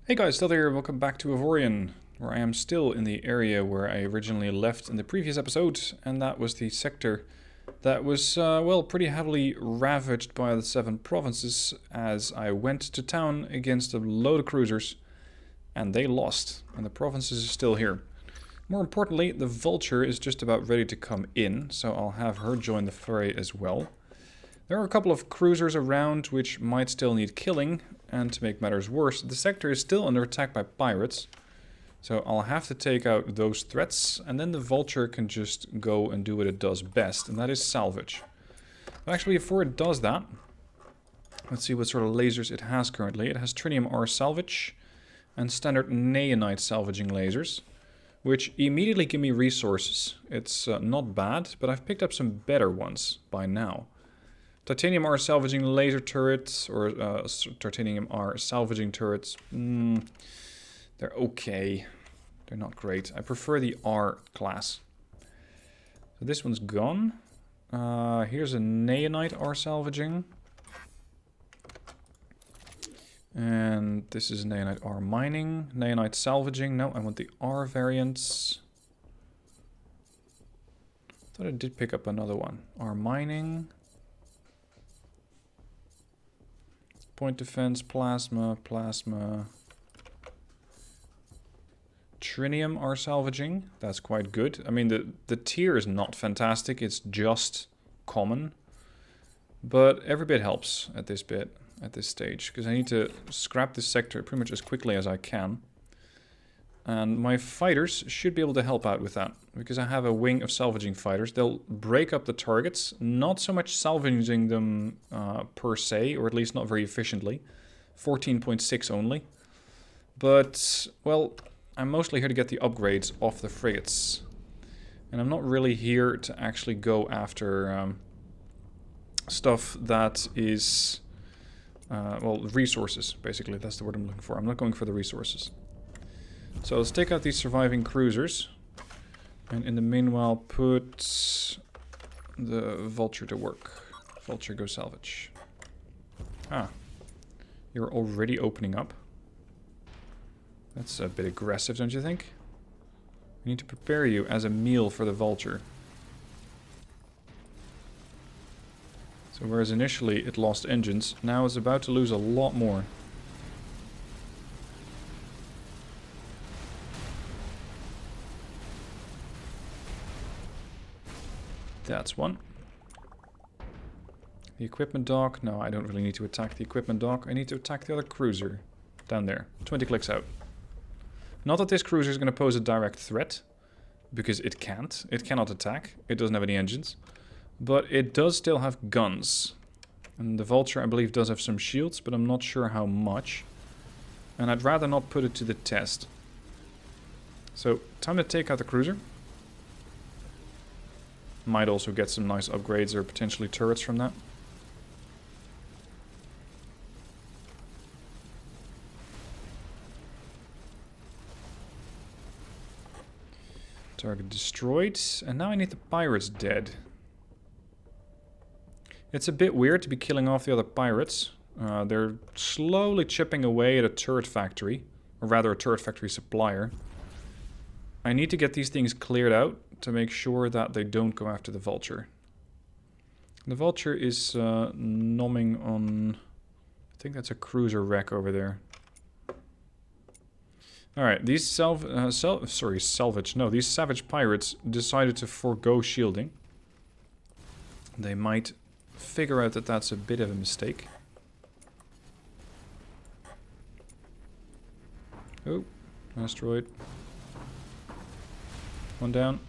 Hey guys, still there, welcome back to Avorion, where I am still in the area where I originally left in the previous episode, and that was the sector that was, well, pretty heavily ravaged by the 7 provinces as I went to town against a load of cruisers, and they lost, and the provinces are still here. More importantly, the Vulture is just about ready to come in, so I'll have her join the fray as well. There are a couple of cruisers around which might still need killing, and to make matters worse, the sector is still under attack by pirates. So I'll have to take out those threats, and then the Vulture can just go and do what it does best, and that is salvage. But actually, before it does that, let's see what sort of lasers it has currently. It has Trinium R salvage and standard Neonite salvaging lasers, which immediately give me resources. It's not bad, but I've picked up some better ones by now. Titanium R salvaging laser turrets, or titanium R salvaging turrets, they're okay. They're not great. I prefer the R class. So this one's gone. Here's a Neonite R salvaging. And this is Neonite R mining. Neonite salvaging. No, I want the R variants. Thought I did pick up another one. R mining. Point defense, plasma. Trinium are salvaging. That's quite good. I mean, the tier is not fantastic. It's just common. But every bit helps at this stage. Because I need to scrap this sector pretty much as quickly as I can. And my fighters should be able to help out with that. Because I have a wing of salvaging fighters. They'll break up the targets. Not so much salvaging them per se. Or at least not very efficiently. 14.6 only. But, well, I'm mostly here to get the upgrades off the frigates. And I'm not really here to actually go after stuff that is... well, resources, basically. That's the word I'm looking for. I'm not going for the resources. So let's take out these surviving cruisers. And in the meanwhile, put the Vulture to work. Vulture, go salvage. Ah. You're already opening up. That's a bit aggressive, don't you think? We need to prepare you as a meal for the Vulture. So whereas initially it lost engines, now it's about to lose a lot more. That's one. The equipment dock. No, I don't really need to attack the equipment dock. I need to attack the other cruiser. Down there. 20 clicks out. Not that this cruiser is going to pose a direct threat. Because it can't. It cannot attack. It doesn't have any engines. But it does still have guns. And the Vulture, I believe, does have some shields. But I'm not sure how much. And I'd rather not put it to the test. So, time to take out the cruiser. Might also get some nice upgrades or potentially turrets from that. Target destroyed. And now I need the pirates dead. It's a bit weird to be killing off the other pirates. They're slowly chipping away at a turret factory. Or rather a turret factory supplier. I need to get these things cleared out to make sure that they don't go after the Vulture. The Vulture is nomming on... I think that's a cruiser wreck over there. Alright, these salvage. No, these savage pirates decided to forego shielding. They might figure out that that's a bit of a mistake. Oh, asteroid. One down.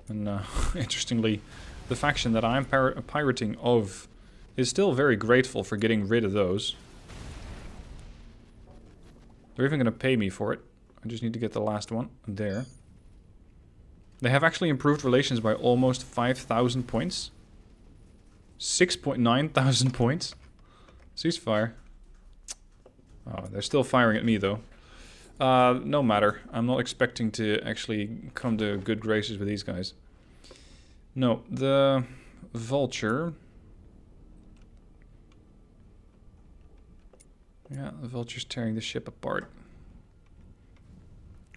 And interestingly, the faction that I'm pirating of is still very grateful for getting rid of those. They're even going to pay me for it. I just need to get the last one. There. They have actually improved relations by almost 5,000 points. 6.9 thousand points. Ceasefire. Oh, they're still firing at me though. No matter. I'm not expecting to actually come to good graces with these guys. No, the Vulture Yeah, the vulture's tearing the ship apart.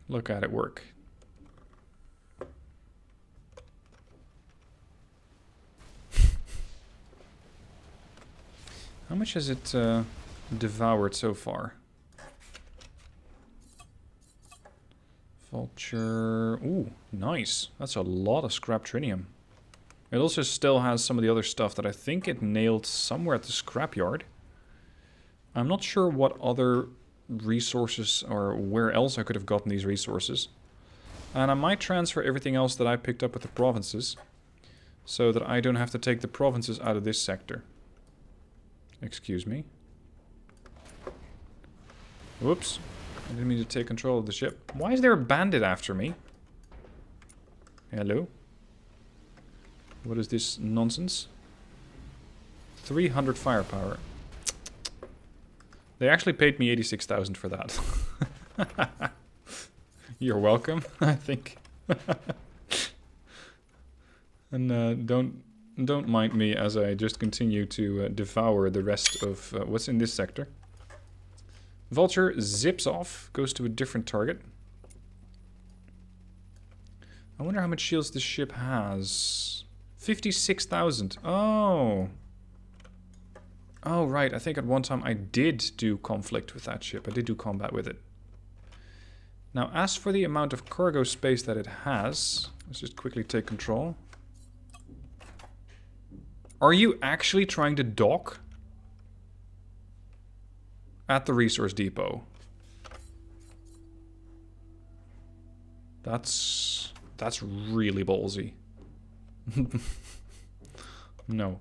Look at it work. How much has it devoured so far? Vulture... Ooh, nice. That's a lot of scrap trinium. It also still has some of the other stuff that I think it nailed somewhere at the scrapyard. I'm not sure what other resources or where else I could have gotten these resources. And I might transfer everything else that I picked up with the provinces, so that I don't have to take the provinces out of this sector. Excuse me. Whoops. I didn't mean to take control of the ship. Why is there a bandit after me? Hello? What is this nonsense? 300 firepower. They actually paid me 86,000 for that. You're welcome, I think. And don't mind me as I just continue to devour the rest of what's in this sector. Vulture zips off, goes to a different target. I wonder how much shields this ship has. 56,000. Oh. Oh, right. I think at one time I did do conflict with that ship. I did do combat with it. Now, as for the amount of cargo space that it has, let's just quickly take control. Are you actually trying to dock at the resource depot? That's really ballsy. No.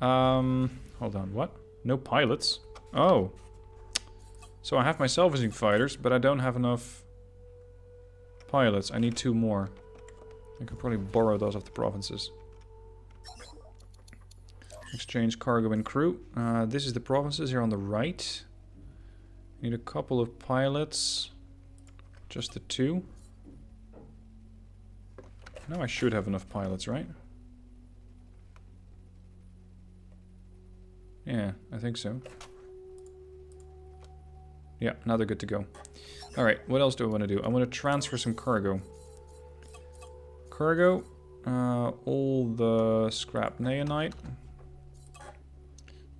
Hold on, what? No pilots? Oh. So I have my salvaging fighters, but I don't have enough pilots. I need 2 more. I could probably borrow those off the provinces. Exchange cargo and crew. This is the provinces here on the right. Need a couple of pilots. Just the 2. Now I should have enough pilots, right? Yeah, I think so. Yeah, now they're good to go. Alright, what else do I want to do? I want to transfer some cargo. Cargo. All the scrap neonite.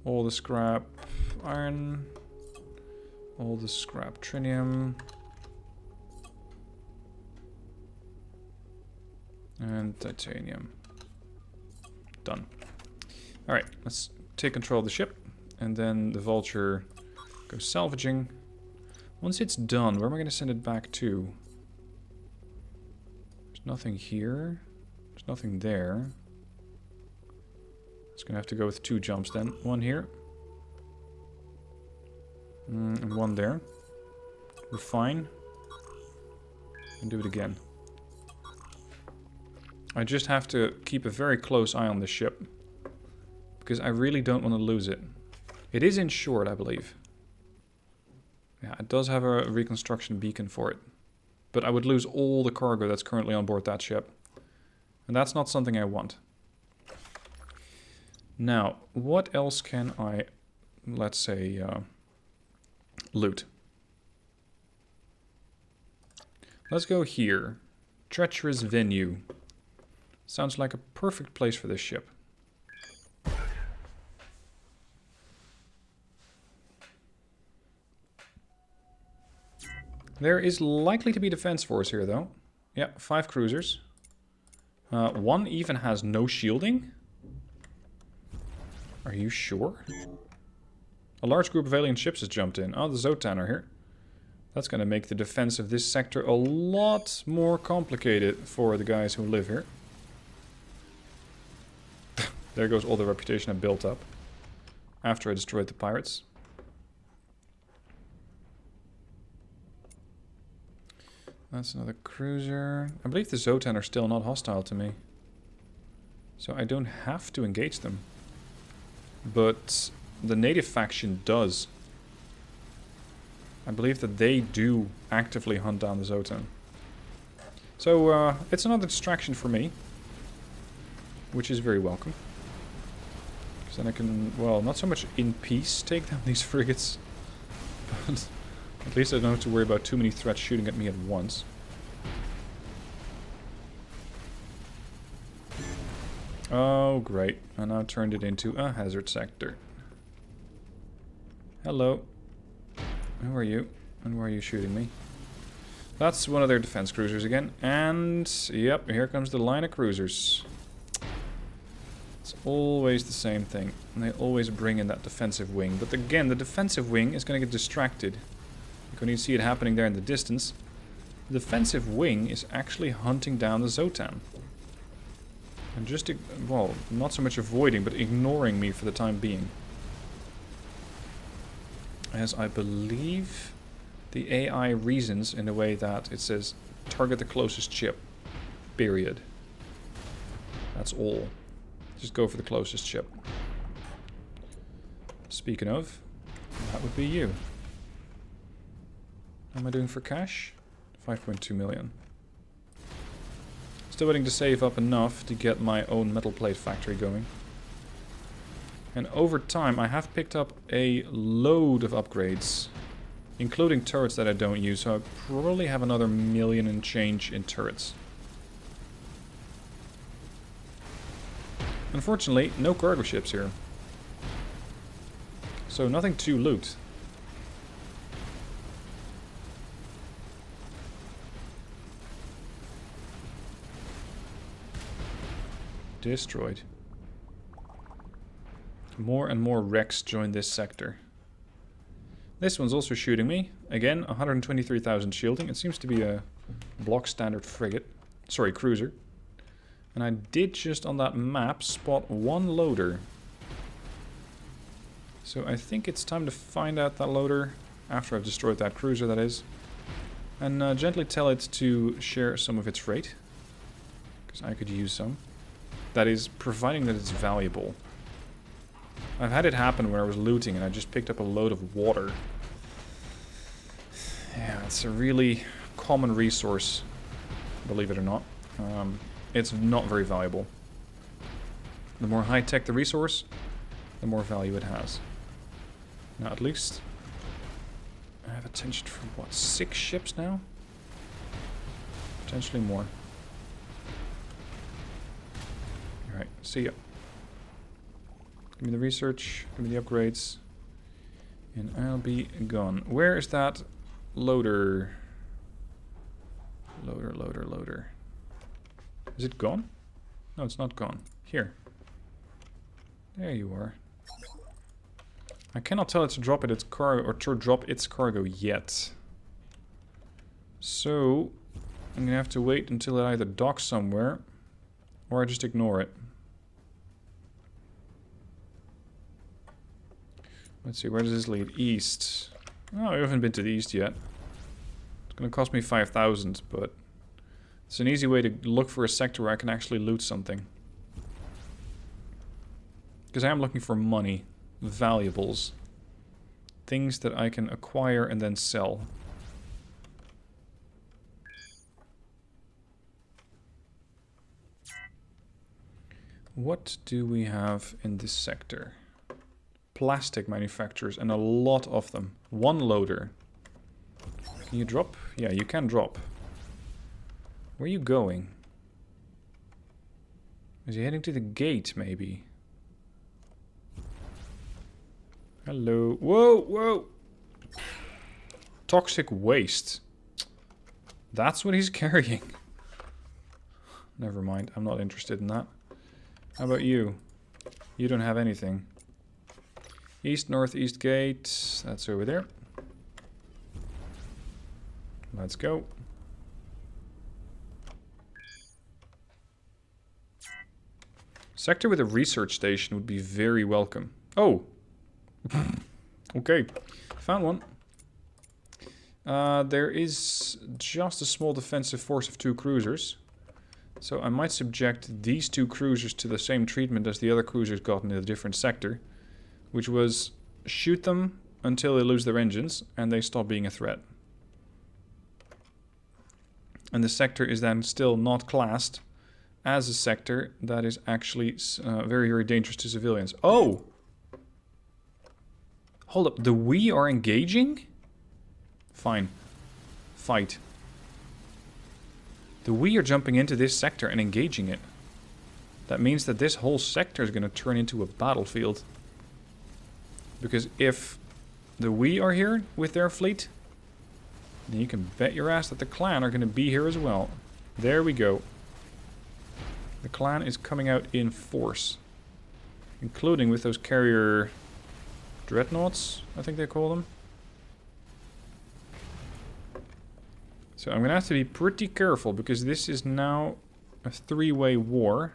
All the scrap iron. All the scrap trinium. And titanium. Done. Alright, let's take control of the ship. And then the vulture goes salvaging. Once it's done, where am I going to send it back to? There's nothing here. There's nothing there. It's going to have to go with 2 jumps then. 1 here. And 1 there. Refine. And do it again. I just have to keep a very close eye on this ship. Because I really don't want to lose it. It is insured, I believe. Yeah, it does have a reconstruction beacon for it. But I would lose all the cargo that's currently on board that ship. And that's not something I want. Now, what else can I, let's say, loot? Let's go here. Treacherous venue. Sounds like a perfect place for this ship. There is likely to be defense force here, though. Yeah, 5 cruisers. 1 even has no shielding. Are you sure? A large group of alien ships has jumped in. Oh, the Zotan are here. That's going to make the defense of this sector a lot more complicated for the guys who live here. There goes all the reputation I built up after I destroyed the pirates. That's another cruiser. I believe the Zotan are still not hostile to me. So I don't have to engage them. But the native faction does. I believe that they do actively hunt down the Zotan. So it's another distraction for me. Which is very welcome. Because then I can, well, not so much in peace take down these frigates. At least I don't have to worry about too many threats shooting at me at once. Oh, great. I now turned it into a hazard sector. Hello. Who are you? And why are you shooting me? That's one of their defense cruisers again. And, yep, here comes the line of cruisers. It's always the same thing. And they always bring in that defensive wing. But again, the defensive wing is going to get distracted. When you see it happening there in the distance, the defensive wing is actually hunting down the Zotan. And just, well, not so much avoiding, but ignoring me for the time being. As I believe the AI reasons in a way that it says, target the closest ship. Period. That's all. Just go for the closest ship. Speaking of, that would be you. How am I doing for cash? 5.2 million. Still waiting to save up enough to get my own metal plate factory going. And over time I have picked up a load of upgrades. Including turrets that I don't use, so I probably have another million and change in turrets. Unfortunately, no cargo ships here. So nothing to loot. Destroyed. More and more wrecks join this sector. This one's also shooting me. Again, 123,000 shielding. It seems to be a block standard frigate. Sorry, cruiser. And I did just on that map spot one loader. So I think it's time to find out that loader after I've destroyed that cruiser, that is. And gently tell it to share some of its freight. Because I could use some. That is, providing that it's valuable. I've had it happen when I was looting and I just picked up a load of water. Yeah, it's a really common resource, believe it or not. It's not very valuable. The more high-tech the resource, the more value it has. Now, at least I have attention for, what, 6 ships now? Potentially more. Alright, see ya. Give me the research, give me the upgrades, and I'll be gone. Where is that loader? Loader. Is it gone? No, it's not gone. Here. There you are. I cannot tell it to drop its cargo, or to drop its cargo yet. So, I'm gonna have to wait until it either docks somewhere, or I just ignore it. Let's see, where does this lead? East. Oh, I haven't been to the east yet. It's going to cost me 5,000, but it's an easy way to look for a sector where I can actually loot something. Because I am looking for money, valuables, things that I can acquire and then sell. What do we have in this sector? Plastic manufacturers, and a lot of them. One loader. Can you drop? Yeah, you can drop. Where are you going? Is he heading to the gate, maybe? Hello. Whoa, whoa! Toxic waste. That's what he's carrying. Never mind, I'm not interested in that. How about you? You don't have anything. East, northeast gate. That's over there. Let's go. Sector with a research station would be very welcome. Oh! Okay. Found one. There is just a small defensive force of 2 cruisers. So I might subject these 2 cruisers to the same treatment as the other cruisers got in a different sector. Which was shoot them until they lose their engines and they stop being a threat. And the sector is then still not classed as a sector that is actually very, very dangerous to civilians. Oh! Hold up, the we are engaging? Fine. Fight. The we are jumping into this sector and engaging it. That means that this whole sector is going to turn into a battlefield. Because if the we are here with their fleet, then you can bet your ass that the clan are going to be here as well. There we go. The clan is coming out in force. Including with those carrier dreadnoughts, I think they call them. So I'm going to have to be pretty careful because this is now a three-way war.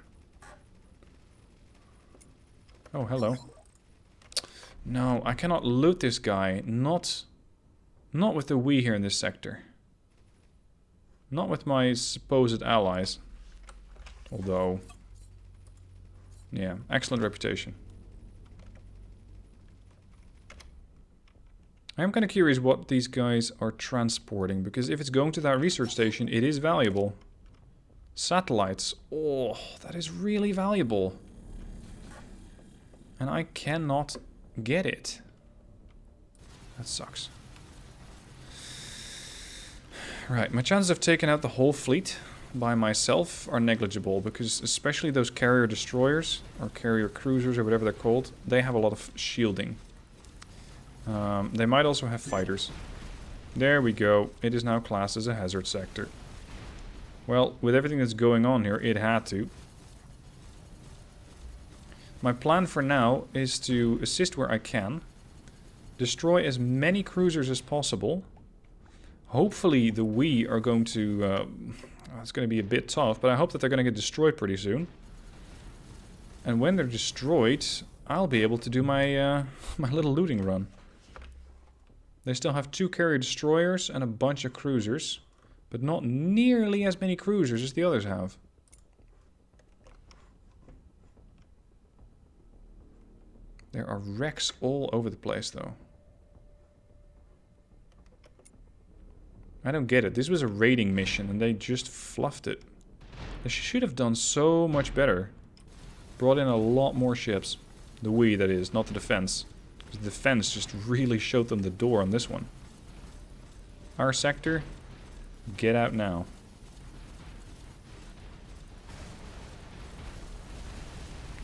Oh, hello. No, I cannot loot this guy. Not with the we here in this sector. Not with my supposed allies. Although... yeah, excellent reputation. I'm kind of curious what these guys are transporting, because if it's going to that research station, it is valuable. Satellites. Oh, that is really valuable. And I cannot get it. That sucks. Right, my chances of taking out the whole fleet by myself are negligible, because especially those carrier destroyers, or carrier cruisers, or whatever they're called, they have a lot of shielding. They might also have fighters. There we go. It is now classed as a hazard sector. Well, with everything that's going on here, it had to. My plan for now is to assist where I can. Destroy as many cruisers as possible. Hopefully the we are going to... it's going to be a bit tough, but I hope that they're going to get destroyed pretty soon. And when they're destroyed, I'll be able to do my, my little looting run. They still have 2 carrier destroyers and a bunch of cruisers. But not nearly as many cruisers as the others have. There are wrecks all over the place, though. I don't get it. This was a raiding mission, and they just fluffed it. They should have done so much better. Brought in a lot more ships. The we, that is, not the defense. Because the defense just really showed them the door on this one. Our sector, get out now.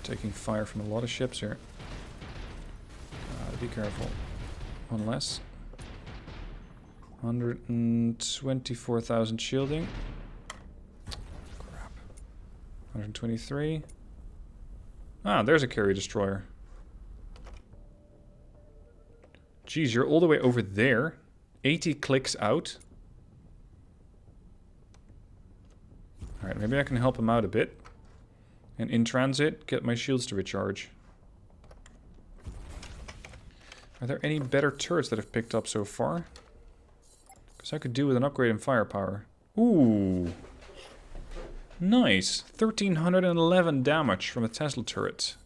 Taking fire from a lot of ships here. Be careful. One less. 124,000 shielding. Crap. 123. Ah, there's a carrier destroyer. Geez, you're all the way over there. 80 clicks out. Alright, maybe I can help him out a bit. And in transit, get my shields to recharge. Are there any better turrets that I've picked up so far? Because I could do with an upgrade in firepower. Ooh. Nice. 1311 damage from a Tesla turret.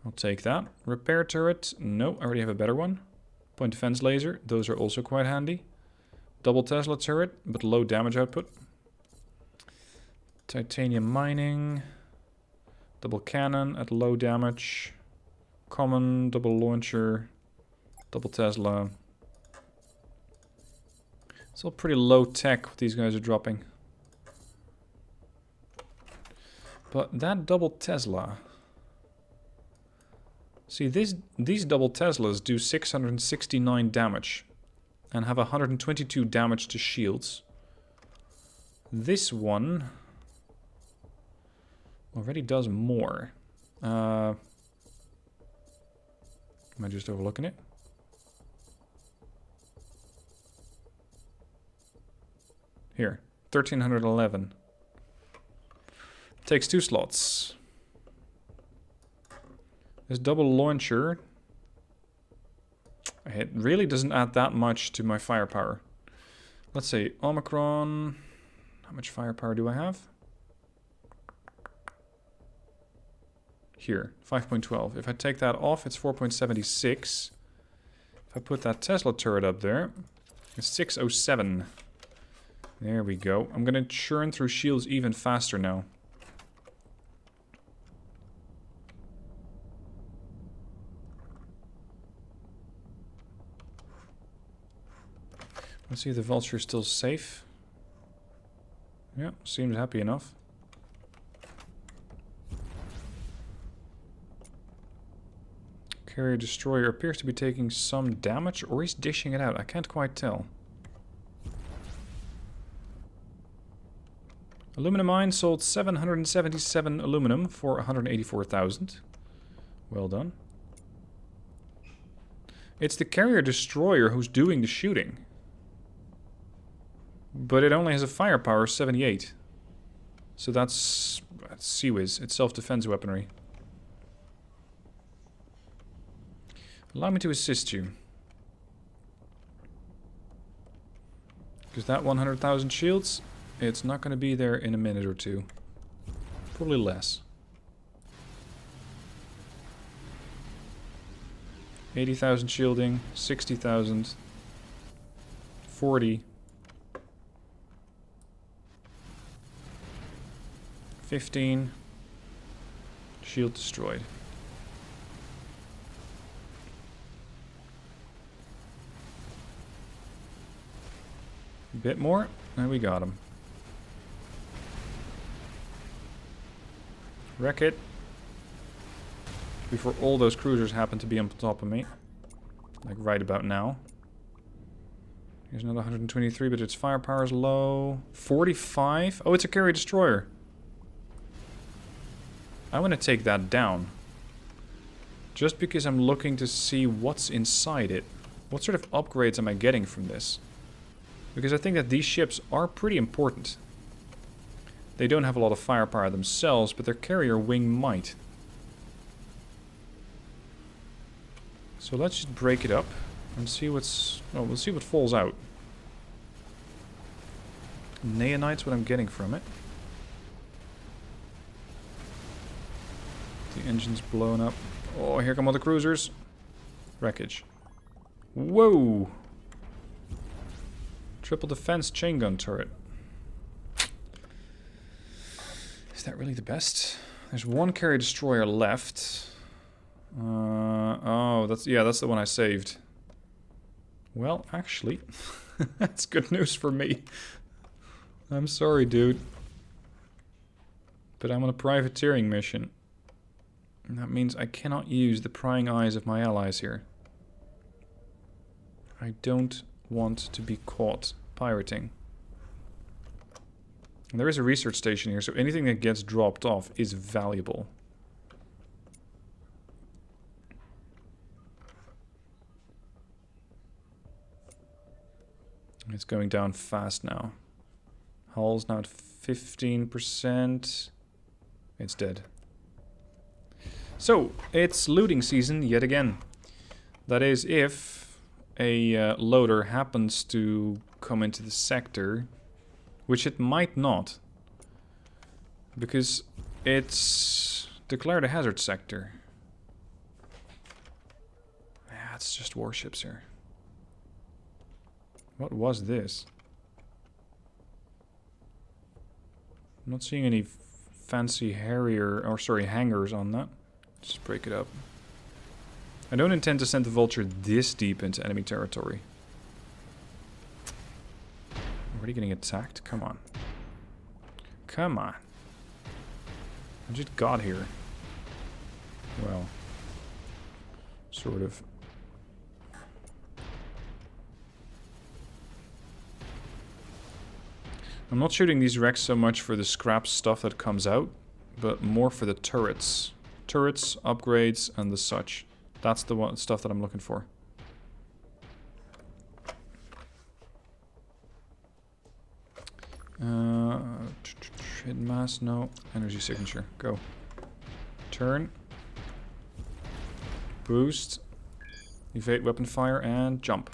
I'll take that. Repair turret. No, I already have a better one. Point defense laser. Those are also quite handy. Double Tesla turret, but low damage output. Titanium mining. Double cannon at low damage. Common, double launcher. Double Tesla. It's all pretty low tech what these guys are dropping. But that double Tesla... See, these double Teslas do 669 damage. And have 122 damage to shields. This one... already does more. Am I just overlooking it? Here, 1311. Takes 2 slots. This double launcher... it really doesn't add that much to my firepower. Let's see, Omicron... how much firepower do I have? Here, 5.12. If I take that off, it's 4.76. If I put that Tesla turret up there, it's 607. There we go. I'm gonna churn through shields even faster now. Let's see if the vulture is still safe. Yeah, seems happy enough. Carrier destroyer appears to be taking some damage, or he's dishing it out. I can't quite tell. Aluminum mine sold 777 aluminum for 184,000. Well done. It's the carrier destroyer who's doing the shooting. But it only has a firepower of 78. So that's CWIS. It's self-defense weaponry. Allow me to assist you. Because that 100,000 shields, it's not going to be there in a minute or two. Probably less. 80,000 shielding, 60,000, 40, 15, shield destroyed. A bit more, and we got him. Wreck it. Before all those cruisers happen to be on top of me. Like right about now. Here's another 123, but its firepower is low. 45? Oh, it's a carrier destroyer. I want to take that down. Just because I'm looking to see what's inside it. What sort of upgrades am I getting from this? Because I think that these ships are pretty important. They don't have a lot of firepower themselves, but their carrier wing might. So let's just break it up and see what's... Oh, we'll see what falls out. Neonite's what I'm getting from it. The engine's blown up. Oh, here come all the cruisers. Wreckage. Whoa! Triple defense chain gun turret. Is that really the best? There's one carrier destroyer left. Oh, that's the one I saved. Well, actually, that's good news for me. I'm sorry, dude. But I'm on a privateering mission. And that means I cannot use the prying eyes of my allies here. I don't want to be caught pirating. And there is a research station here, so anything that gets dropped off is valuable. It's going down fast now. Hull's now at 15%. It's dead. So, it's looting season yet again. That is, if a loader happens to come into the sector, which it might not, because it's declared a hazard sector. Yeah, it's just warships here. What was this? I'm not seeing any fancy hangars on that. Just break it up. I don't intend to send the vulture this deep into enemy territory. Already getting attacked? Come on. Come on. I just got here. Well, sort of. I'm not shooting these wrecks so much for the scrap stuff that comes out, but more for the turrets. Turrets, upgrades, and the such. That's the stuff that I'm looking for. Hit mass, no. Energy signature, go. Turn. Boost. Evade weapon fire, and jump.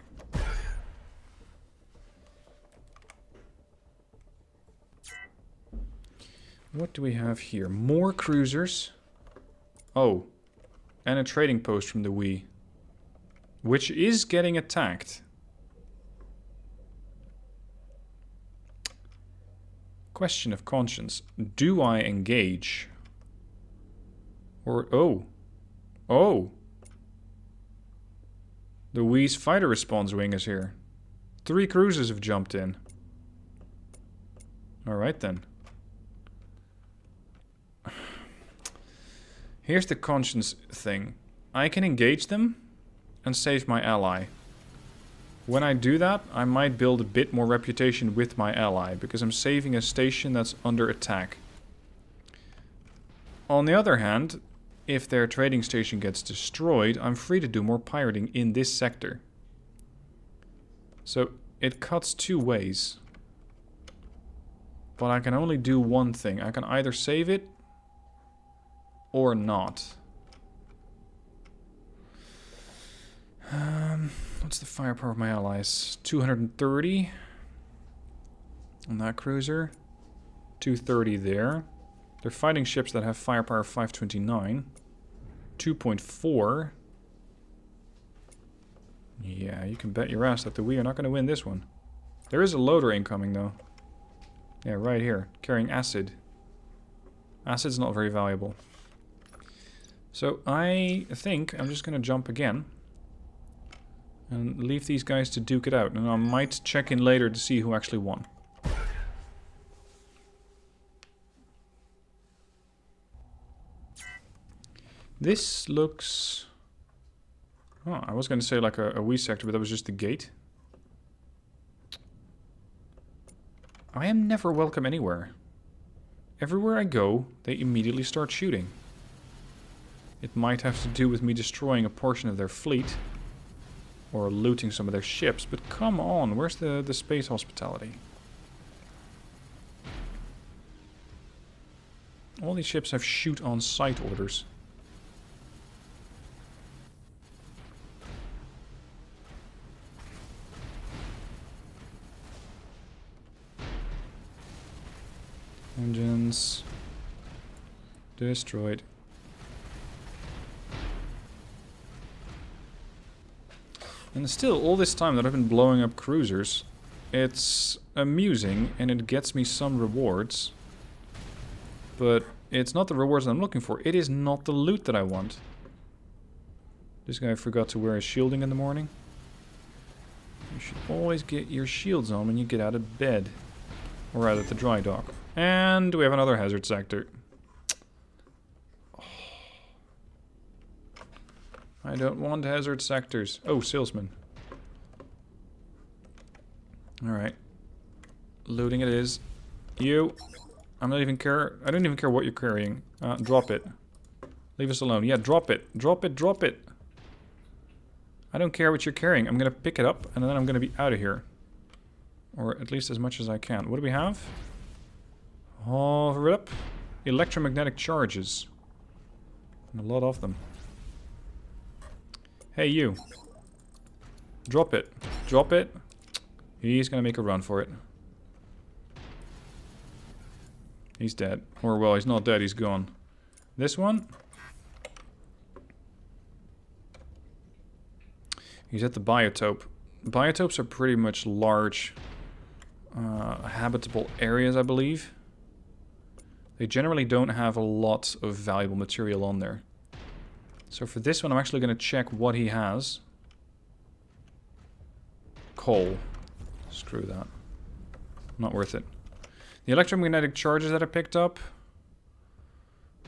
What do we have here? More cruisers. Oh. And a trading post from the Wii. Which is getting attacked. Question of conscience. Do I engage? Or... Oh. Oh. The Wii's fighter response wing is here. 3 cruisers have jumped in. Alright then. Here's the conscience thing. I can engage them and save my ally. When I do that, I might build a bit more reputation with my ally, because I'm saving a station that's under attack. On the other hand, if their trading station gets destroyed, I'm free to do more pirating in this sector. So it cuts 2 ways. But I can only do one thing. I can either save it or not. What's the firepower of my allies? 230 on that cruiser. 230 there. They're fighting ships that have firepower 529. 2.4. Yeah, you can bet your ass that we are not going to win this one. There is a loader incoming though. Yeah, right here. Carrying acid. Acid's not very valuable. So I think I'm just going to jump again. And leave these guys to duke it out. And I might check in later to see who actually won. This looks... Oh, I was going to say like a wee sector, but that was just the gate. I am never welcome anywhere. Everywhere I go, they immediately start shooting. It might have to do with me destroying a portion of their fleet. Or looting some of their ships, but come on, where's the space hospitality? All these ships have shoot on sight orders. Engines destroyed. And still, all this time that I've been blowing up cruisers, it's amusing and it gets me some rewards. But it's not the rewards that I'm looking for. It is not the loot that I want. This guy forgot to wear his shielding in the morning. You should always get your shields on when you get out of bed. Or out at the dry dock. And we have another hazard sector. I don't want hazard sectors. Oh, salesman. Alright. Looting it is. You. I'm not even care. I don't even care what you're carrying. Drop it. Leave us alone. Yeah, drop it. Drop it, drop it. I don't care what you're carrying. I'm gonna pick it up and then I'm gonna be out of here. Or at least as much as I can. What do we have? Hover up. Electromagnetic charges. And a lot of them. Hey, you. Drop it. Drop it. He's gonna make a run for it. He's dead. Or, well, he's not dead, he's gone. This one? He's at the biotope. Biotopes are pretty much large, habitable areas, I believe. They generally don't have a lot of valuable material on there. So for this one, I'm actually going to check what he has. Coal. Screw that. Not worth it. The electromagnetic charges that I picked up.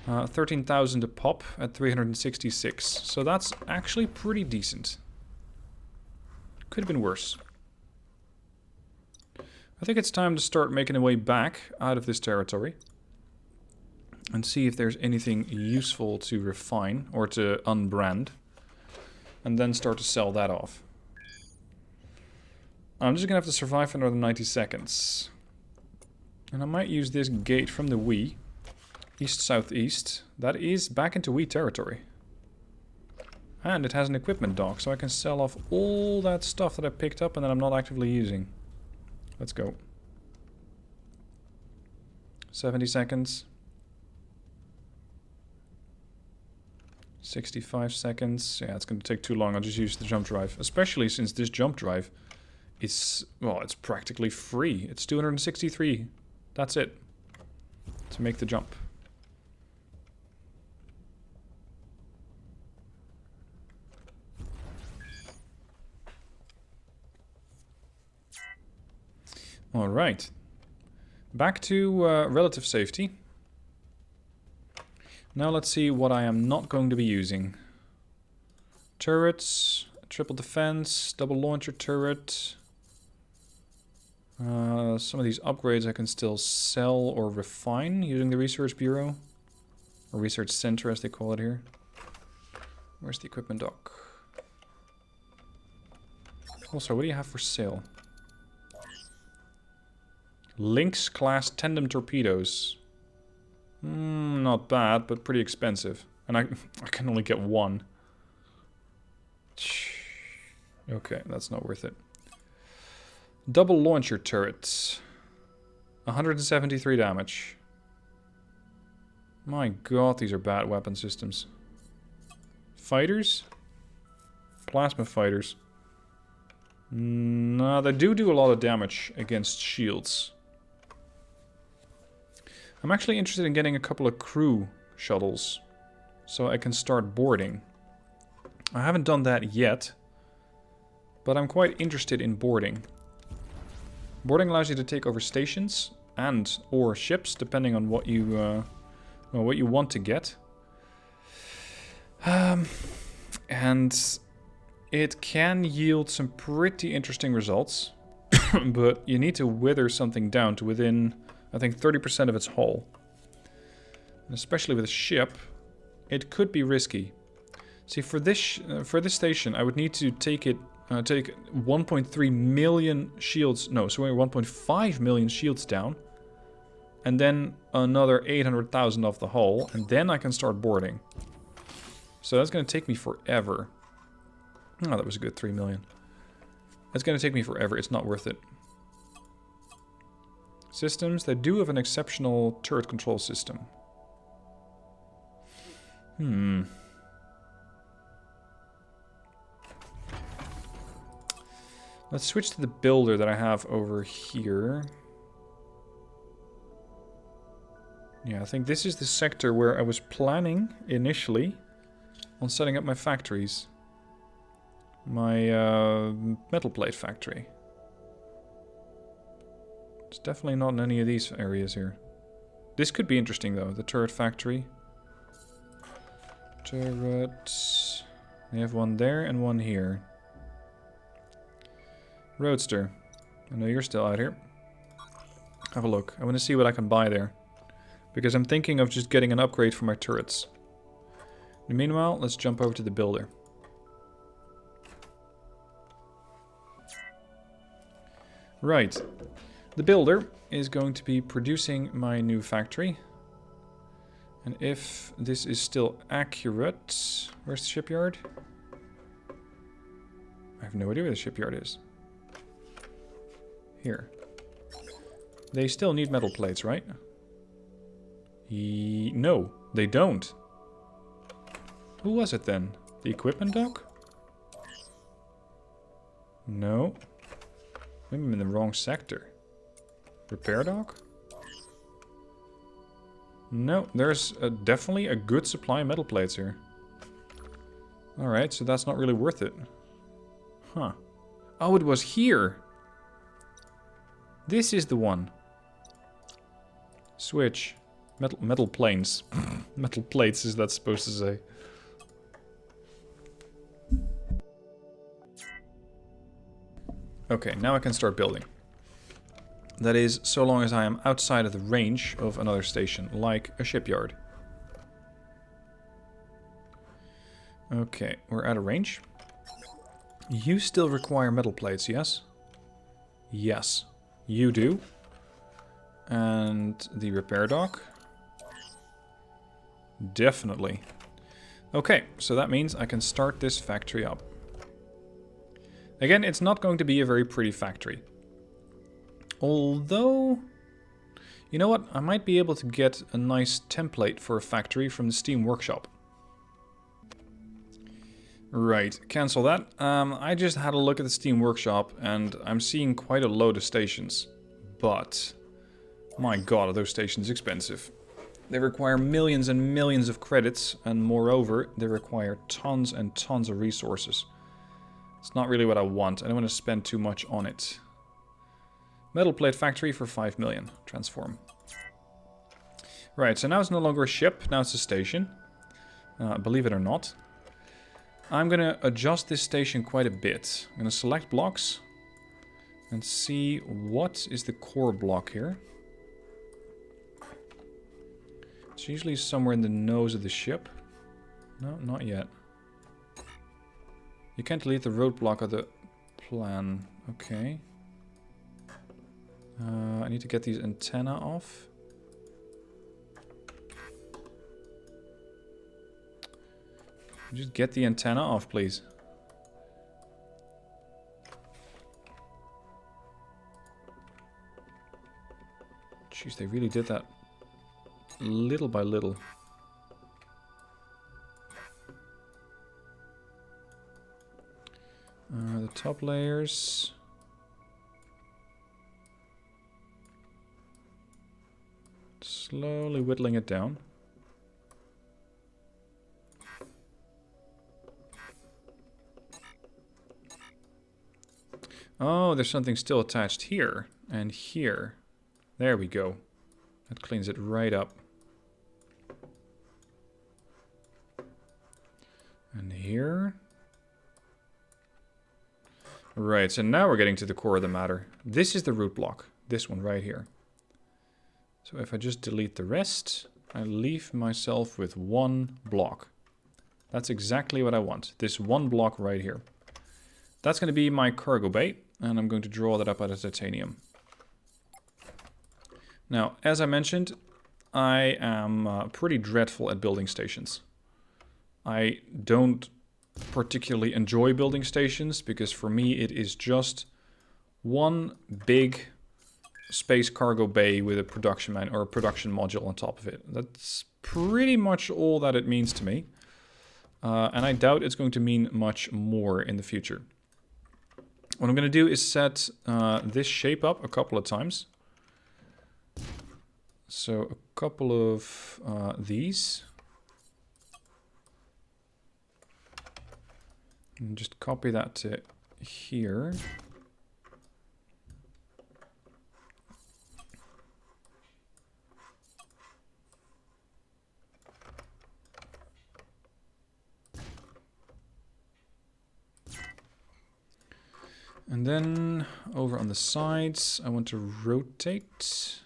13,000 a pop at 366. So that's actually pretty decent. Could have been worse. I think it's time to start making a way back out of this territory. And see if there's anything useful to refine or to unbrand. And then start to sell that off. I'm just going to have to survive for another 90 seconds. And I might use this gate from the Wii. East-southeast. That is back into Wii territory. And it has an equipment dock, so I can sell off all that stuff that I picked up and that I'm not actively using. Let's go. 70 seconds. 65 seconds. Yeah, it's going to take too long. I'll just use the jump drive. Especially since this jump drive is, well, it's practically free. It's 263. That's it. To make the jump. Alright. Back to relative safety. Now let's see what I am not going to be using. Turrets, triple defense, double launcher turret. Some of these upgrades I can still sell or refine using the Research Bureau. Or Research Center as they call it here. Where's the equipment dock? Also, what do you have for sale? Lynx class tandem torpedoes. Not bad, but pretty expensive. And I can only get one. Okay, that's not worth it. Double launcher turrets. 173 damage. My god, these are bad weapon systems. Fighters? Plasma fighters. No, they do a lot of damage against shields. I'm actually interested in getting a couple of crew shuttles, so I can start boarding. I haven't done that yet, but I'm quite interested in boarding. Boarding allows you to take over stations and or ships, depending on what you want to get. And it can yield some pretty interesting results, but you need to wither something down to within, I think, 30% of its hull. And especially with a ship, it could be risky. See, for this station, I would need to take 1.3 million shields, no, sorry, 1.5 million shields down, and then another 800,000 off the hull, and then I can start boarding. So that's going to take me forever. Oh, that was a good 3 million. That's going to take me forever. It's not worth it. Systems. They do have an exceptional turret control system. Let's switch to the builder that I have over here. Yeah, I think this is the sector where I was planning initially on setting up my factories. My metal plate factory. It's definitely not in any of these areas here. This could be interesting though, the turret factory. Turrets. We have one there and one here. Roadster. I know you're still out here. Have a look. I want to see what I can buy there. Because I'm thinking of just getting an upgrade for my turrets. And meanwhile, let's jump over to the builder. Right. The builder is going to be producing my new factory. And if this is still accurate... Where's the shipyard? I have no idea where the shipyard is. Here. They still need metal plates, right? No, they don't. Who was it then? The equipment dock? No. Maybe I'm in the wrong sector. Repair dock? No, there's definitely a good supply of metal plates here. Alright, so that's not really worth it. Huh. Oh, it was here! This is the one. Switch. Metal planes. Metal plates is that supposed to say. Okay, now I can start building. That is, so long as I am outside of the range of another station, like a shipyard. Okay, we're out of range. You still require metal plates, yes? Yes, you do. And the repair dock? Definitely. Okay, so that means I can start this factory up. Again, it's not going to be a very pretty factory. Although, you know what? I might be able to get a nice template for a factory from the Steam Workshop. Right, cancel that. I just had a look at the Steam Workshop and I'm seeing quite a load of stations. But, my god, are those stations expensive. They require millions and millions of credits, and moreover, they require tons and tons of resources. It's not really what I want. I don't want to spend too much on it. Metal plate factory for 5 million. Transform. Right, so now it's no longer a ship, now it's a station. Believe it or not. I'm gonna adjust this station quite a bit. I'm gonna select blocks and see what is the core block here. It's usually somewhere in the nose of the ship. No, not yet. You can't delete the roadblock of the plan. Okay. I need to get these antenna off. Just get the antenna off, please. Jeez, they really did that little by little. The top layers. Slowly whittling it down. Oh, there's something still attached here and here. There we go. That cleans it right up. And here. Right, so now we're getting to the core of the matter. This is the root block. This one right here. So if I just delete the rest, I leave myself with one block. That's exactly what I want. This one block right here. That's going to be my cargo bay, and I'm going to draw that up out of titanium. Now, as I mentioned, I am pretty dreadful at building stations. I don't particularly enjoy building stations, because for me it is just one big space cargo bay with a production man or a production module on top of it. That's pretty much all that it means to me. And I doubt it's going to mean much more in the future. What I'm going to do is set this shape up a couple of times. So a couple of these. And just copy that to here. And then over on the sides, I want to rotate.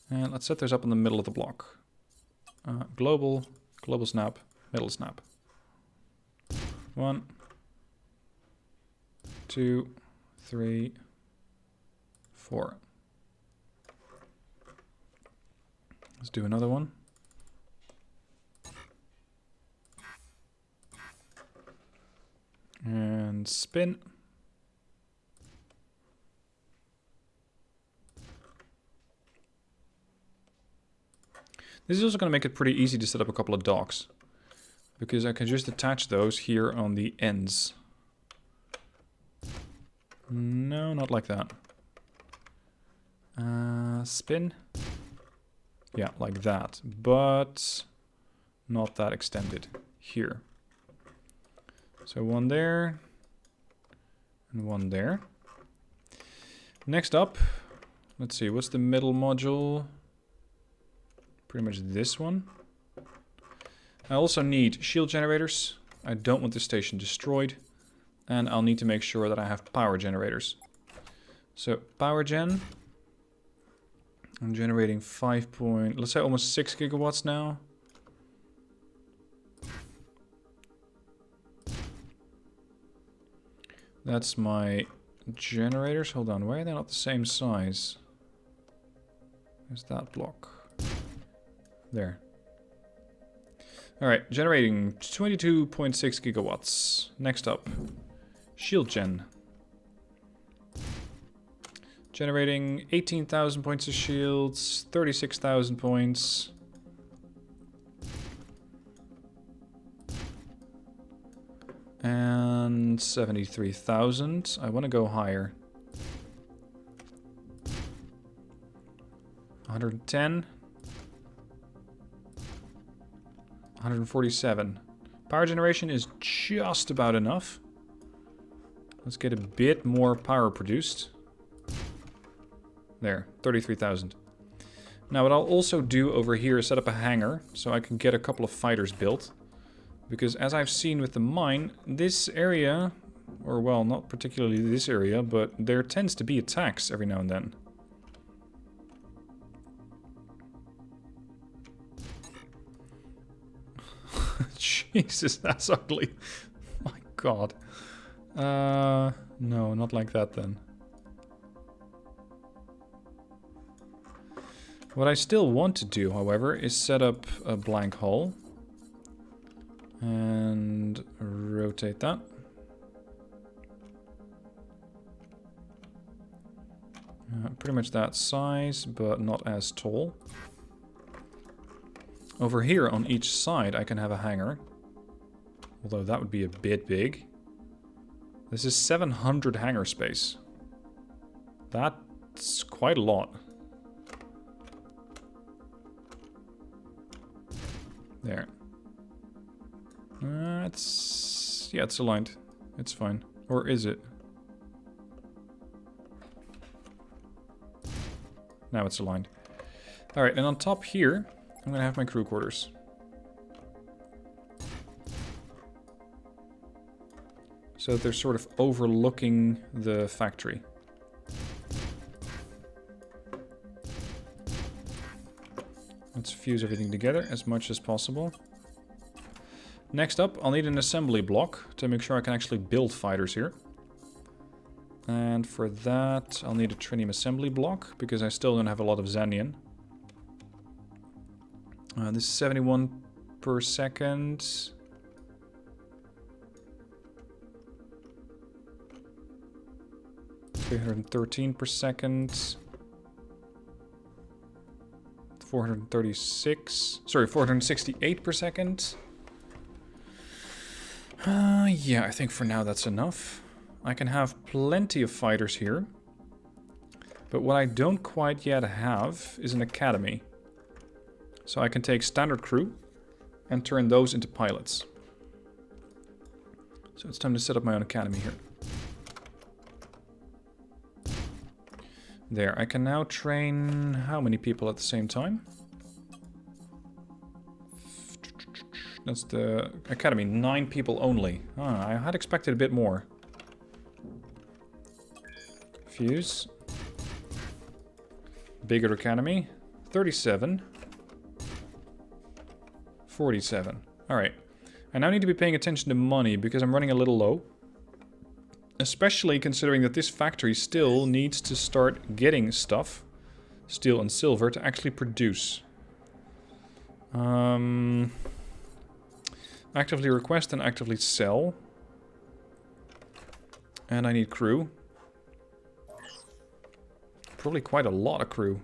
And let's set those up in the middle of the block. Global, global snap, middle snap. 1, 2, 3, 4. Let's do another one. And spin. This is also going to make it pretty easy to set up a couple of docks, because I can just attach those here on the ends. No, not like that. Spin. Yeah, like that, but not that extended here. So one there, and one there. Next up, let's see, what's the middle module? Pretty much this one. I also need shield generators. I don't want the station destroyed. And I'll need to make sure that I have power generators. So power gen. I'm generating let's say almost 6 gigawatts now. That's my generators. Hold on, why are they not the same size? There's that block. There. Alright, generating 22.6 gigawatts. Next up, shield gen. Generating 18,000 points of shields, 36,000 points. And 73,000. I want to go higher. 110. 147. Power generation is just about enough. Let's get a bit more power produced. There, 33,000. Now what I'll also do over here is set up a hangar, so I can get a couple of fighters built. Because as I've seen with the mine, this area, or well, not particularly this area, but there tends to be attacks every now and then. Jesus, that's ugly. My god. No, not like that then. What I still want to do, however, is set up a blank hull. And rotate that. Pretty much that size, but not as tall. Over here on each side I can have a hangar. Although that would be a bit big. This is 700 hangar space. That's quite a lot. There. It's aligned. It's fine. Or is it? Now it's aligned. Alright, and on top here, I'm gonna have my crew quarters. So they're sort of overlooking the factory. Let's fuse everything together as much as possible. Next up, I'll need an assembly block to make sure I can actually build fighters here. And for that, I'll need a tritium assembly block, because I still don't have a lot of Xanian. This is 71 per second. $313 per second. 436. Sorry, 468 per second. Yeah, I think for now that's enough. I can have plenty of fighters here. But what I don't quite yet have is an academy. So I can take standard crew and turn those into pilots. So it's time to set up my own academy here. There, I can now train how many people at the same time? That's the academy, 9 people only. I had expected a bit more. Fuse. Bigger academy, 37. 47. Alright. I now need to be paying attention to money because I'm running a little low. Especially considering that this factory still needs to start getting stuff, steel and silver, to actually produce. Actively request and actively sell. And I need crew. Probably quite a lot of crew.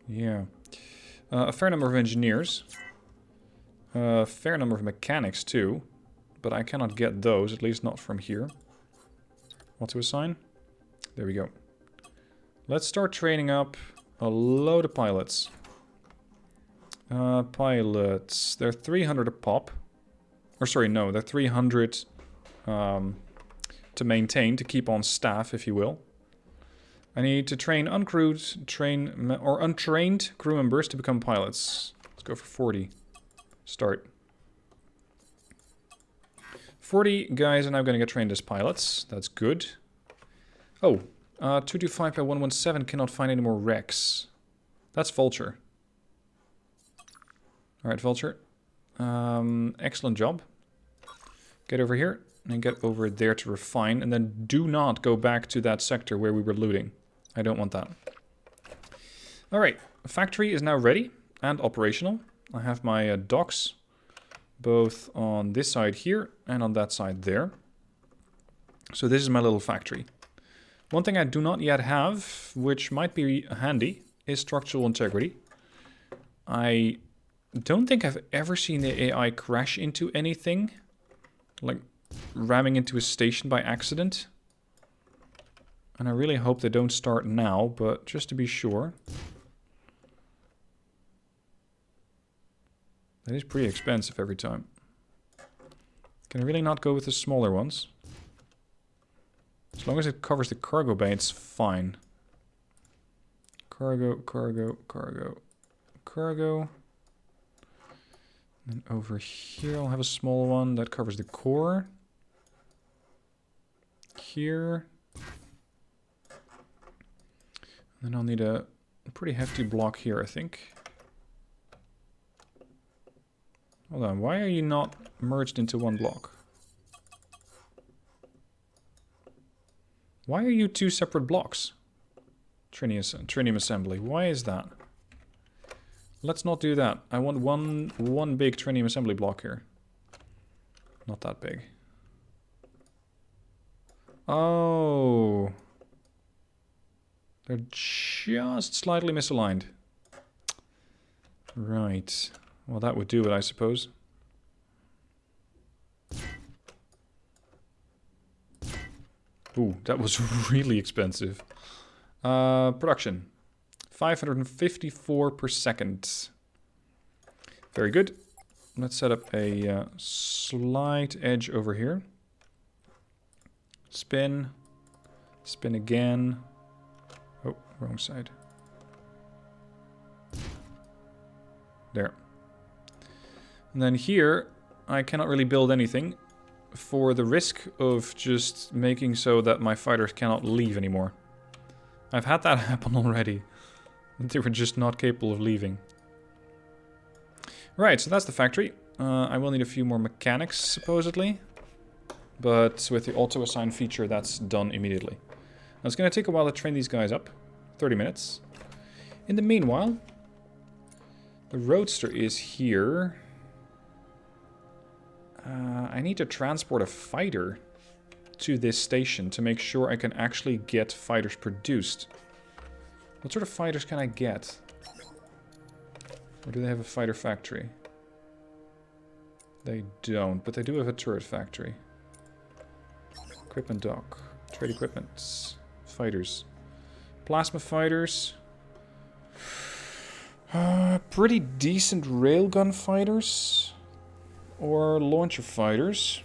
Yeah. A fair number of engineers. A fair number of mechanics too. But I cannot get those, at least not from here. What to assign? There we go. Let's start training up a load of pilots. Pilots. They're 300 a pop. Or sorry, no, they're 300 to maintain, to keep on staff, if you will. I need to train uncrewed, or untrained crew members to become pilots. Let's go for 40. Start. 40 guys are now going to get trained as pilots. That's good. Oh, 225 by 117 cannot find any more wrecks. That's Vulture. Alright, Vulture. Excellent job. Get over here and get over there to refine. And then do not go back to that sector where we were looting. I don't want that. Alright, factory is now ready and operational. I have my docks both on this side here and on that side there. So this is my little factory. One thing I do not yet have, which might be handy, is structural integrity. I don't think I've ever seen the AI crash into anything, like ramming into a station by accident. And I really hope they don't start now, but just to be sure. That is pretty expensive every time. Can I really not go with the smaller ones? As long as it covers the cargo bay, it's fine. Cargo, cargo, cargo, cargo. And over here I'll have a small one that covers the core. Here. And then I'll need a pretty hefty block here, I think. Hold on, why are you not merged into one block? Why are you two separate blocks? Trinium assembly, why is that? Let's not do that. I want one big trinium assembly block here. Not that big. Oh. They're just slightly misaligned. Right. Well, that would do it, I suppose. Ooh, that was really expensive. Production. 554 per second. Very good. Let's set up a slight edge over here. Spin. Spin again. Oh, wrong side. There. And then here, I cannot really build anything for the risk of just making so that my fighters cannot leave anymore. I've had that happen already. They were just not capable of leaving. Right, so that's the factory. I will need a few more mechanics, supposedly. But with the auto-assign feature, that's done immediately. Now, it's going to take a while to train these guys up. 30 minutes. In the meanwhile, the roadster is here. I need to transport a fighter to this station to make sure I can actually get fighters produced. What sort of fighters can I get? Or do they have a fighter factory? They don't, but they do have a turret factory. Equipment dock. Trade equipment. Fighters. Plasma fighters. Pretty decent railgun fighters. Or launcher fighters.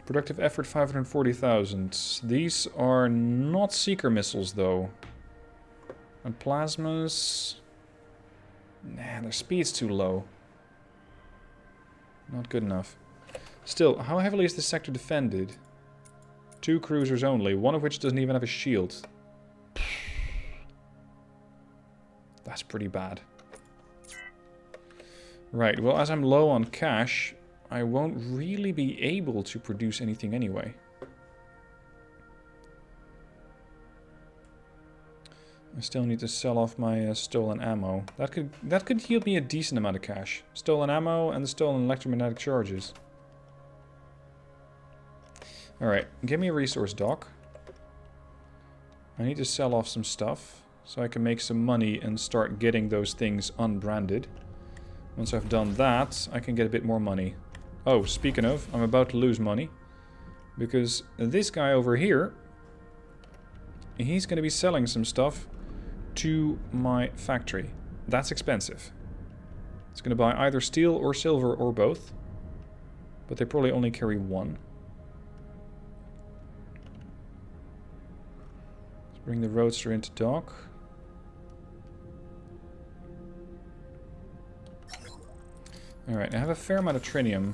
Productive effort 540,000. These are not seeker missiles though. And plasmas... Nah, their speed's too low. Not good enough. Still, how heavily is this sector defended? 2 cruisers only, one of which doesn't even have a shield. That's pretty bad. Right, well, as I'm low on cash, I won't really be able to produce anything anyway. I still need to sell off my stolen ammo. That could yield me a decent amount of cash. Stolen ammo and the stolen electromagnetic charges. Alright, give me a resource dock. I need to sell off some stuff so I can make some money and start getting those things unbranded. Once I've done that, I can get a bit more money. Oh, speaking of, I'm about to lose money. Because this guy over here, he's going to be selling some stuff to my factory. That's expensive. It's going to buy either steel or silver or both. But they probably only carry one. Let's bring the roadster into dock. Alright, I have a fair amount of trinium.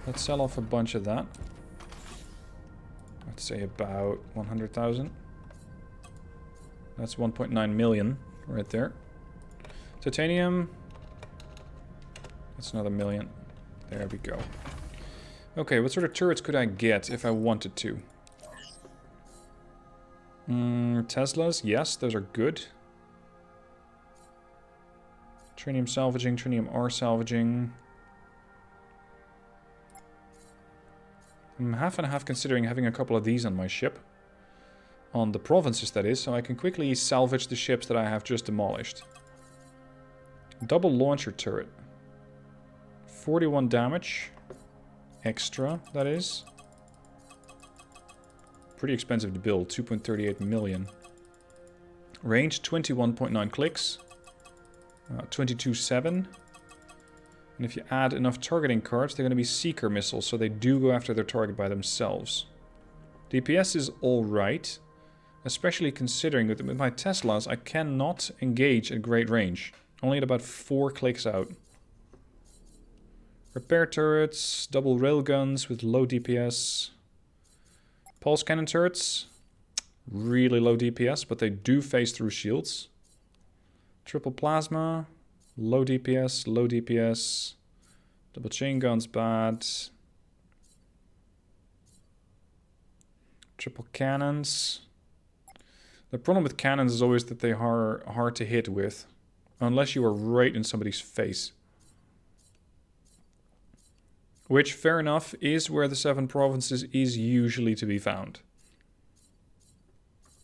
Let's sell off a bunch of that. Let's say about 100,000. That's 1.9 million right there. Titanium. That's another million. There we go. Okay, what sort of turrets could I get if I wanted to? Teslas, yes, those are good. Trinium salvaging, Trinium R salvaging. I'm half and half considering having a couple of these on my ship. On the provinces, that is, so I can quickly salvage the ships that I have just demolished. Double launcher turret. 41 damage. Extra, that is. Pretty expensive to build, 2.38 million. Range, 21.9 clicks. 22.7. And if you add enough targeting cards, they're going to be seeker missiles, so they do go after their target by themselves. DPS is alright. Especially considering that with my Teslas, I cannot engage at great range. Only at about 4 clicks out. Repair turrets, double railguns with low DPS. Pulse cannon turrets, really low DPS, but they do phase through shields. Triple plasma, low DPS, low DPS. Double chain guns, bad. Triple cannons. The problem with cannons is always that they are hard to hit with. Unless you are right in somebody's face. Which, fair enough, is where the 7 provinces is usually to be found.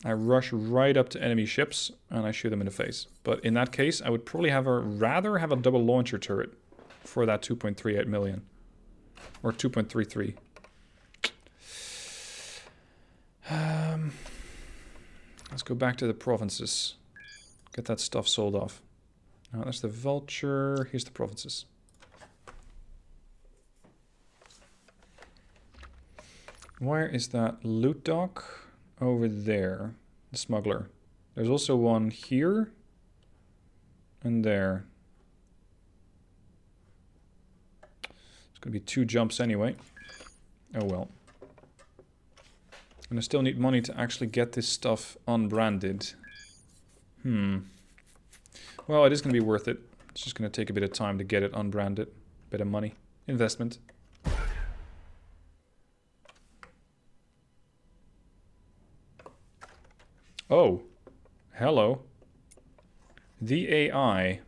I rush right up to enemy ships and I shoot them in the face. But in that case, I would probably rather have a double launcher turret for that 2.38 million. Or 2.33. Let's go back to the provinces. Get that stuff sold off. Now, that's the vulture. Here's the provinces. Where is that loot dock? Over there. The smuggler. There's also one here. And there. It's going to be 2 jumps anyway. Oh well. And I still need money to actually get this stuff unbranded. Well, it is going to be worth it. It's just going to take a bit of time to get it unbranded. Bit of money. Investment. Oh, hello. The AI.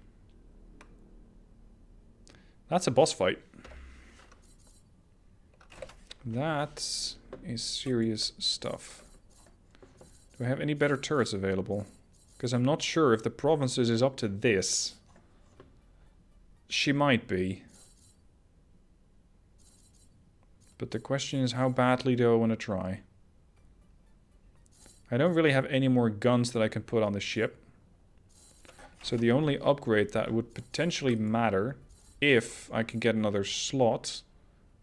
That's a boss fight. That is serious stuff. Do I have any better turrets available? Because I'm not sure if the provinces is up to this. She might be. But the question is, how badly do I want to try? I don't really have any more guns that I can put on the ship. So the only upgrade that would potentially matter, if I can get another slot,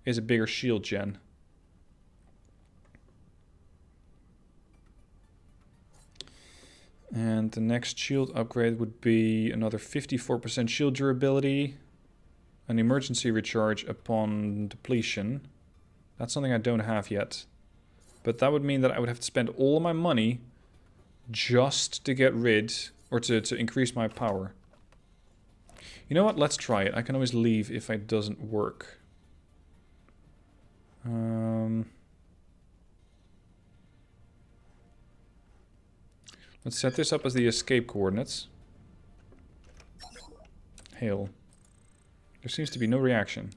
is a bigger shield gen. And the next shield upgrade would be another 54% shield durability, an emergency recharge upon depletion. That's something I don't have yet. But that would mean that I would have to spend all of my money just to get rid, or to increase my power. You know what? Let's try it. I can always leave if it doesn't work. Let's set this up as the escape coordinates. Hail. There seems to be no reaction.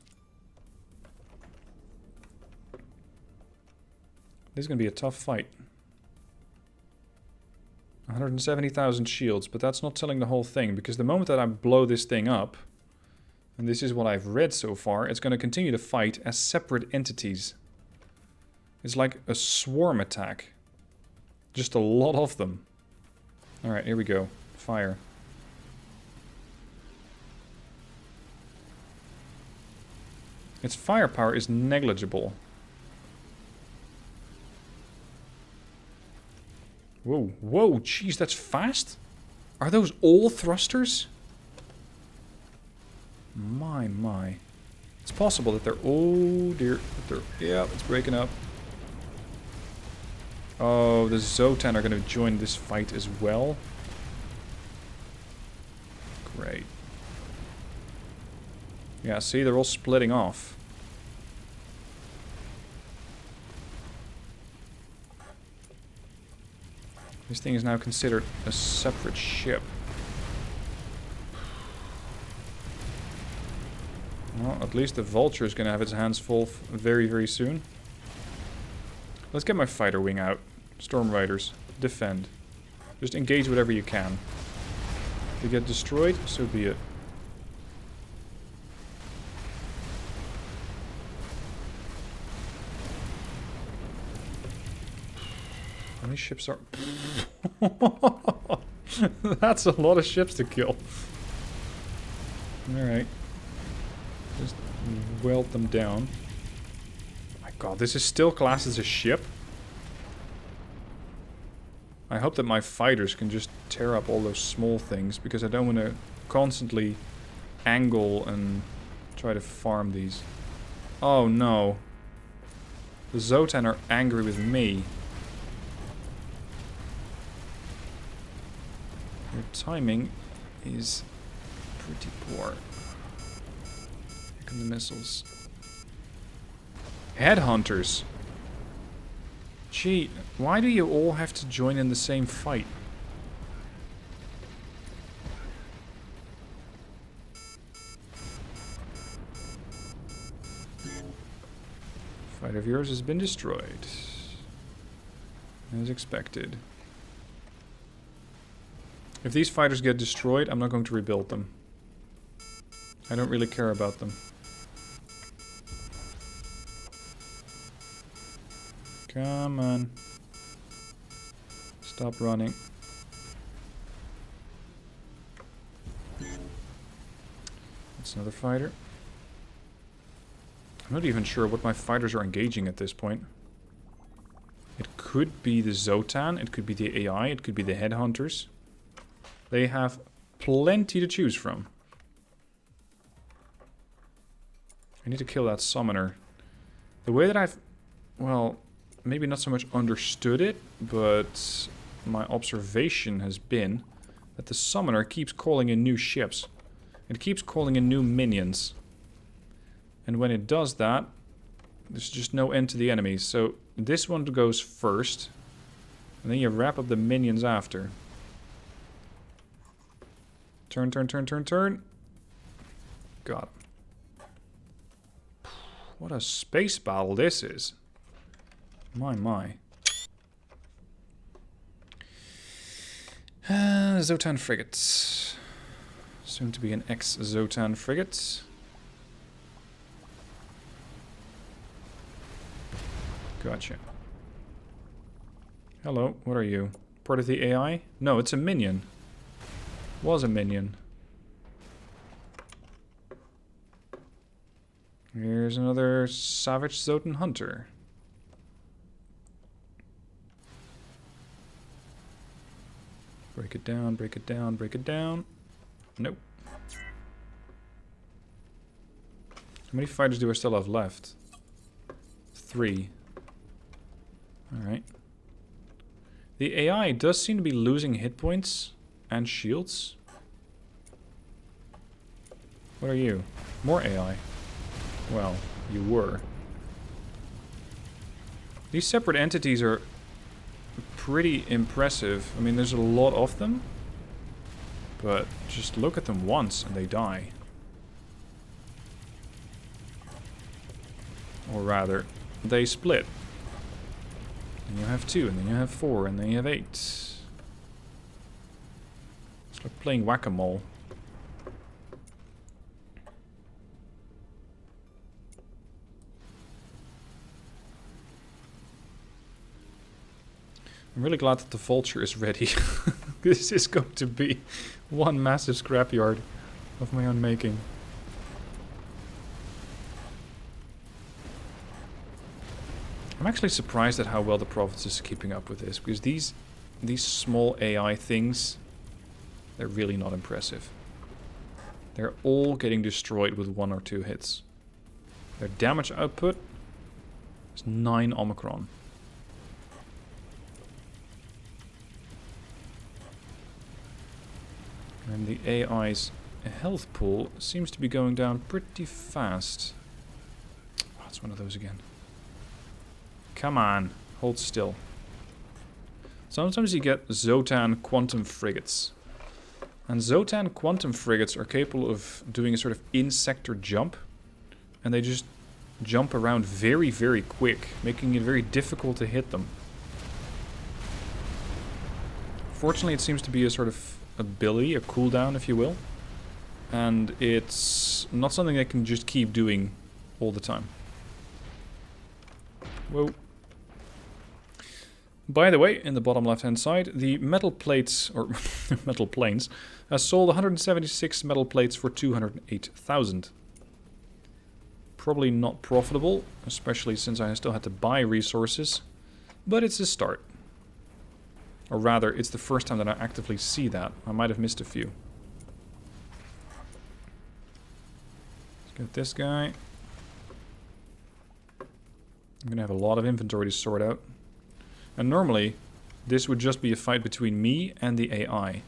This is going to be a tough fight. 170,000 shields, but that's not telling the whole thing, because the moment that I blow this thing up, and this is what I've read so far, it's going to continue to fight as separate entities. It's like a swarm attack. Just a lot of them. Alright, here we go. Fire. Its firepower is negligible. Whoa, whoa, jeez, that's fast? Are those all thrusters? My, my. It's possible that they're... Oh, dear. Yeah, it's breaking up. Oh, the Zotan are going to join this fight as well. Great. Yeah, see, they're all splitting off. This thing is now considered a separate ship. Well, at least the Vulture is going to have its hands full very, very soon. Let's get my fighter wing out. Storm Riders, defend. Just engage whatever you can. If you get destroyed, so be it. How many ships are... That's a lot of ships to kill. Alright. Just weld them down. My god, this is still classed as a ship? I hope that my fighters can just tear up all those small things, because I don't want to constantly angle and try to farm these. Oh no. The Zotan are angry with me. Your timing is pretty poor. Here come the missiles. Headhunters. Gee, why do you all have to join in the same fight? Fight of yours has been destroyed. As expected. If these fighters get destroyed, I'm not going to rebuild them. I don't really care about them. Come on. Stop running. That's another fighter. I'm not even sure what my fighters are engaging at this point. It could be the Zotan, it could be the AI, it could be the Headhunters. They have plenty to choose from. I need to kill that summoner. The way that I've, well, maybe not so much understood it, but my observation has been that the summoner keeps calling in new ships. It keeps calling in new minions. And when it does that, there's just no end to the enemies. So this one goes first, and then you wrap up the minions after. Turn, turn, turn, turn, turn. Got him. What a space battle this is. My. Zotan frigates. Soon to be an ex-Zotan frigate. Gotcha. Hello, what are you? Part of the AI? No, it's a minion. Was a minion. Here's another Savage Zotan Hunter. Break it down, break it down, break it down. Nope. How many fighters do I still have left? 3. Alright. The AI does seem to be losing hit points and shields. What are you? More AI. Well, you were. These separate entities are pretty impressive. I mean, there's a lot of them. But just look at them once and they die. Or rather, they split. And you have 2, and then you have 4, and then you have 8. It's like playing whack-a-mole. I'm really glad that the vulture is ready. This is going to be one massive scrapyard of my own making. I'm actually surprised at how well the province is keeping up with this, because these small AI things, they're really not impressive. They're all getting destroyed with 1 or 2 hits. Their damage output is 9 Omicron. And the AI's health pool seems to be going down pretty fast. Oh, it's one of those again. Come on, hold still. Sometimes you get Zotan quantum frigates. And Zotan quantum frigates are capable of doing a sort of in-sector jump. And they just jump around very, very quick, making it very difficult to hit them. Fortunately, it seems to be a sort of ability, a cooldown, if you will. And it's not something they can just keep doing all the time. Whoa. By the way, in the bottom left-hand side, the metal plates, or metal planes, sold 176 metal plates for 208,000. Probably not profitable, especially since I still had to buy resources, but it's a start. Or rather, it's the first time that I actively see that. I might have missed a few. Let's get this guy. I'm going to have a lot of inventory to sort out. And normally, this would just be a fight between me and the AI.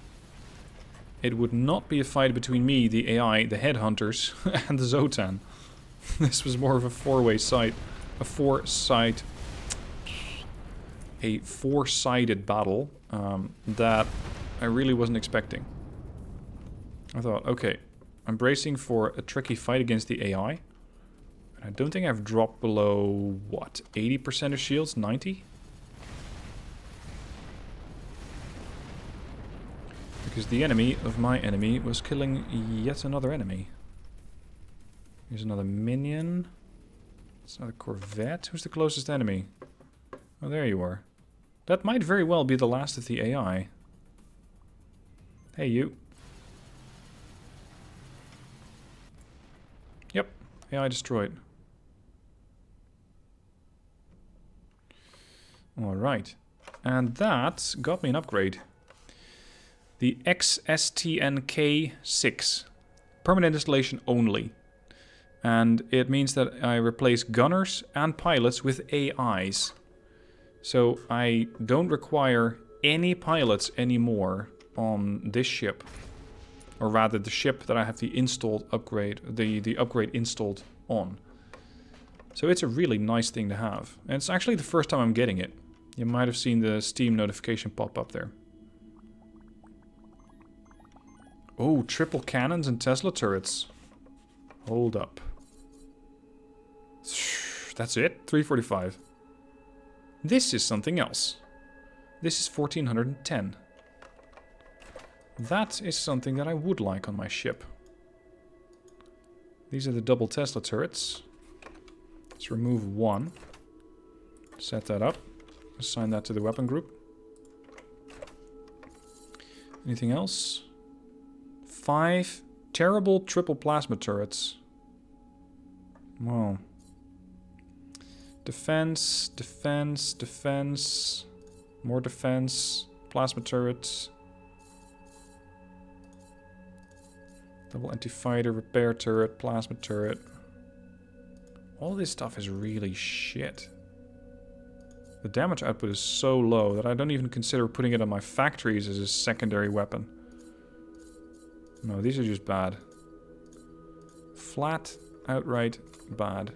It would not be a fight between me, the AI, the headhunters, and the Zotan. This was more of a four-way fight. A four-sided battle that I really wasn't expecting. I thought, okay, I'm bracing for a tricky fight against the AI. And I don't think I've dropped below, what, 80% of shields? 90? Because the enemy of my enemy was killing yet another enemy. Here's another minion. It's not a Corvette. Who's the closest enemy? Oh, there you are. That might very well be the last of the AI. Hey, you. Yep. AI destroyed. Alright. And that got me an upgrade. The XSTNK6. Permanent installation only. And it means that I replace gunners and pilots with AIs. So I don't require any pilots anymore on this ship. Or rather the ship that I have the installed upgrade, the upgrade installed on. So it's a really nice thing to have. And it's actually the first time I'm getting it. You might have seen the Steam notification pop up there. Oh, triple cannons and Tesla turrets. Hold up. That's it? 345. This is something else. This is 1410. That is something that I would like on my ship. These are the double Tesla turrets. Let's remove one. Set that up. Assign that to the weapon group. Anything else? 5 terrible triple plasma turrets. Wow. Defense, defense, defense. More defense. Plasma turrets. Double anti-fighter, repair turret, plasma turret. All this stuff is really shit. The damage output is so low that I don't even consider putting it on my factories as a secondary weapon. No, these are just bad. Flat, outright bad.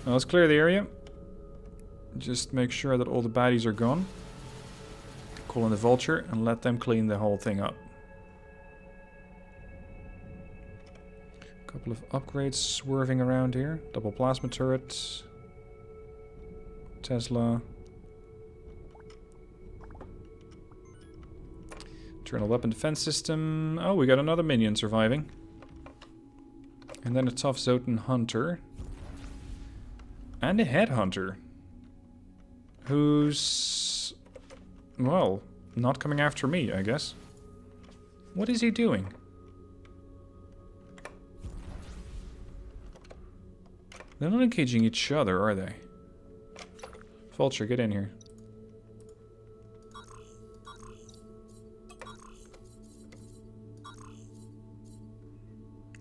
Now let's clear the area. Just make sure that all the baddies are gone. Call in the vulture and let them clean the whole thing up. Couple of upgrades swerving around here. Double plasma turret. Tesla. Internal weapon defense system. Oh, we got another minion surviving. And then a tough Zotan hunter. And a headhunter. Who's... well, not coming after me, I guess. What is he doing? They're not engaging each other, are they? Vulture, get in here.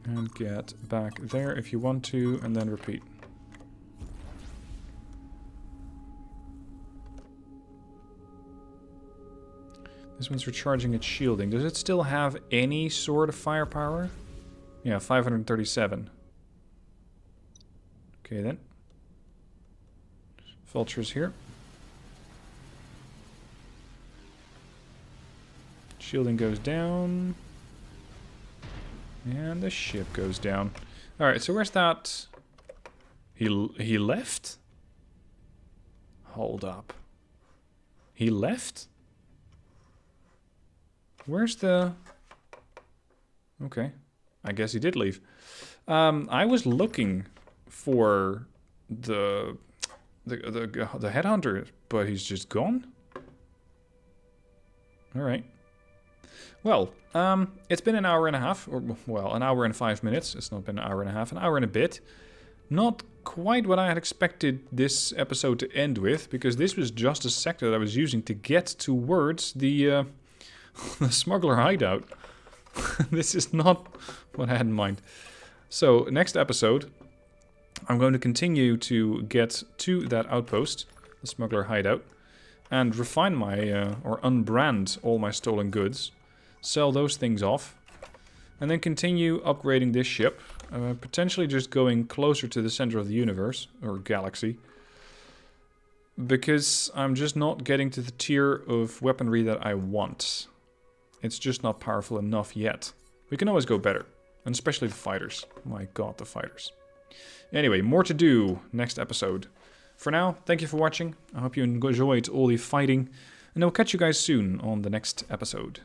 And get back there if you want to, and then repeat. This one's recharging its shielding. Does it still have any sort of firepower? Yeah, 537. Okay then. Vulture's here. Shielding goes down. And the ship goes down. Alright, so where's that? He left? Hold up. He left? Where's the... okay. I guess he did leave. I was looking for the headhunter, but he's just gone? Alright. Well, it's been an hour and a half, or, well, an hour and 5 minutes. It's not been an hour and a half, an hour and a bit. Not quite what I had expected this episode to end with, because this was just a sector that I was using to get towards the, the smuggler hideout. This is not what I had in mind. So, next episode, I'm going to continue to get to that outpost, the smuggler hideout, and refine my, or unbrand all my stolen goods, sell those things off, and then continue upgrading this ship, potentially just going closer to the center of the universe, or galaxy, because I'm just not getting to the tier of weaponry that I want. It's just not powerful enough yet. We can always go better, and especially the fighters. My god, the fighters. Anyway, more to do next episode. For now, thank you for watching. I hope you enjoyed all the fighting, and I'll catch you guys soon on the next episode.